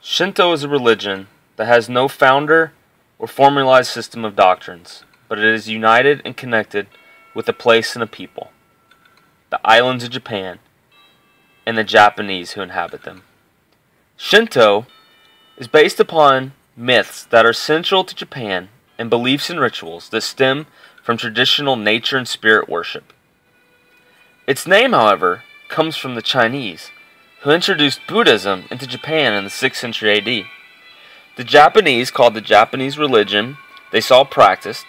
Shinto is a religion that has no founder or formalized system of doctrines, but it is united and connected with a place and a people, the islands of Japan, and the Japanese who inhabit them. Shinto is based upon myths that are central to Japan and beliefs and rituals that stem from traditional nature and spirit worship. Its name, however, comes from the Chinese, who introduced Buddhism into Japan in the 6th century AD. The Japanese called the Japanese religion they saw practiced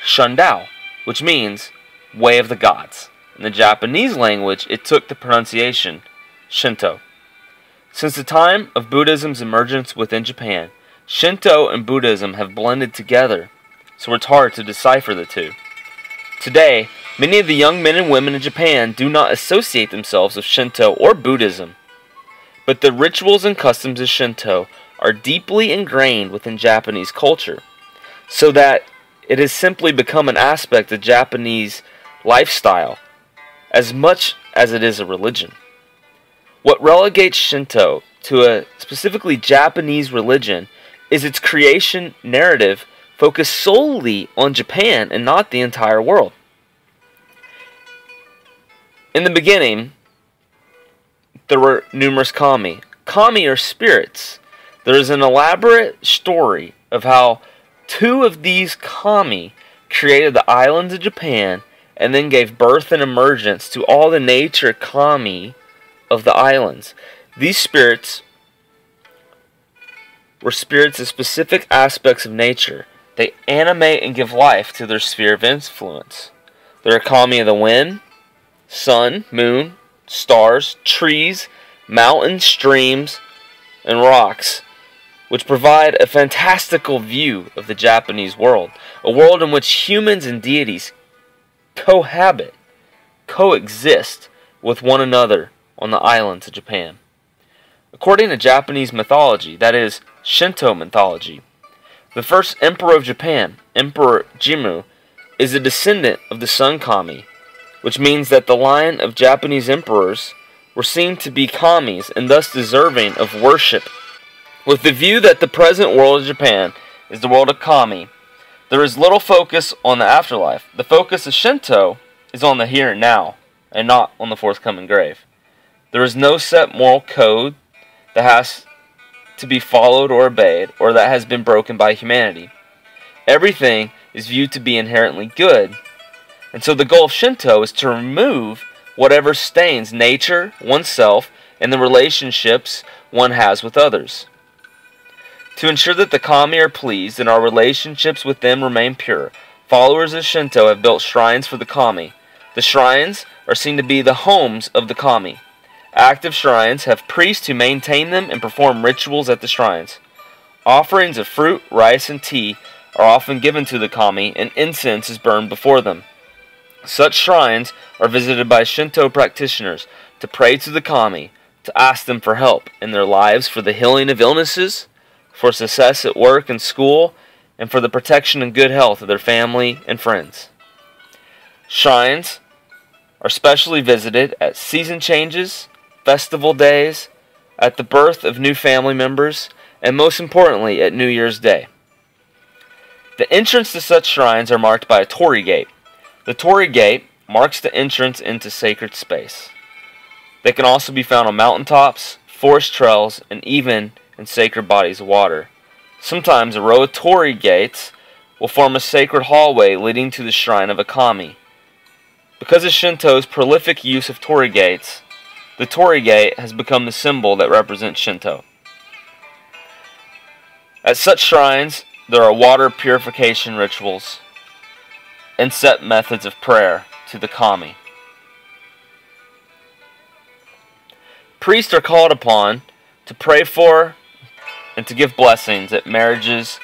Shundao, which means way of the gods. In the Japanese language, it took the pronunciation Shinto. Since the time of Buddhism's emergence within Japan, Shinto and Buddhism have blended together, so it's hard to decipher the two. Today, many of the young men and women in Japan do not associate themselves with Shinto or Buddhism, but the rituals and customs of Shinto are deeply ingrained within Japanese culture, so that it has simply become an aspect of Japanese lifestyle as much as it is a religion. What relegates Shinto to a specifically Japanese religion is its creation narrative focused solely on Japan and not the entire world. In the beginning, there were numerous kami. Kami are spirits. There is an elaborate story of how two of these kami created the islands of Japan and then gave birth and emergence to all the nature kami of the islands. These spirits were spirits of specific aspects of nature. They animate and give life to their sphere of influence. There are kami of the wind, sun, moon, stars, trees, mountains, streams, and rocks, which provide a fantastical view of the Japanese world, a world in which humans and deities coexist with one another on the islands of Japan. According to Japanese mythology, that is, Shinto mythology, the first emperor of Japan, Emperor Jimmu, is a descendant of the Sun Kami, which means that the line of Japanese emperors were seen to be kamis and thus deserving of worship. With the view that the present world of Japan is the world of kami, there is little focus on the afterlife. The focus of Shinto is on the here and now, and not on the forthcoming grave. There is no set moral code that has to be followed or obeyed, or that has been broken by humanity. Everything is viewed to be inherently good, and so the goal of Shinto is to remove whatever stains nature, oneself, and the relationships one has with others. To ensure that the kami are pleased and our relationships with them remain pure, followers of Shinto have built shrines for the kami. The shrines are seen to be the homes of the kami. Active shrines have priests who maintain them and perform rituals at the shrines. Offerings of fruit, rice, and tea are often given to the kami, and incense is burned before them. Such shrines are visited by Shinto practitioners to pray to the kami, to ask them for help in their lives for the healing of illnesses, for success at work and school, and for the protection and good health of their family and friends. Shrines are specially visited at season changes, festival days, at the birth of new family members, and most importantly, at New Year's Day. The entrance to such shrines are marked by a Torri Gate. The Torri Gate marks the entrance into sacred space. They can also be found on mountaintops, forest trails, and even in sacred bodies of water. Sometimes a row of Torri Gates will form a sacred hallway leading to the shrine of a kami. Because of Shinto's prolific use of Torri Gates, the Torri Gate has become the symbol that represents Shinto. At such shrines, there are water purification rituals and set methods of prayer to the kami. Priests are called upon to pray for and to give blessings at marriages,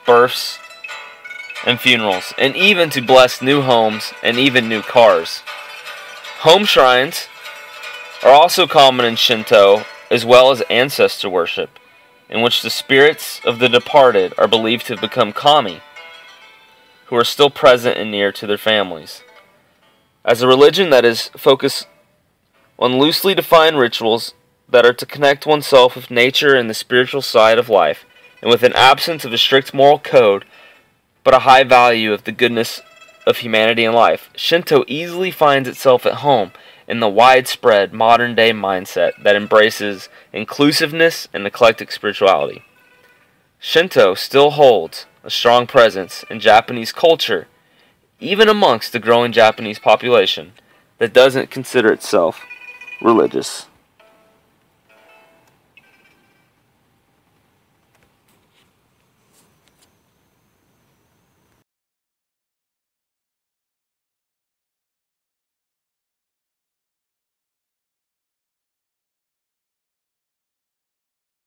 births, and funerals, and even to bless new homes and even new cars. Home shrines are also common in Shinto, as well as ancestor worship, in which the spirits of the departed are believed to have become kami, who are still present and near to their families. As a religion that is focused on loosely defined rituals that are to connect oneself with nature and the spiritual side of life, and with an absence of a strict moral code, but a high value of the goodness of humanity and life, Shinto easily finds itself at home in the widespread modern-day mindset that embraces inclusiveness and eclectic spirituality. Shinto still holds a strong presence in Japanese culture, even amongst the growing Japanese population that doesn't consider itself religious.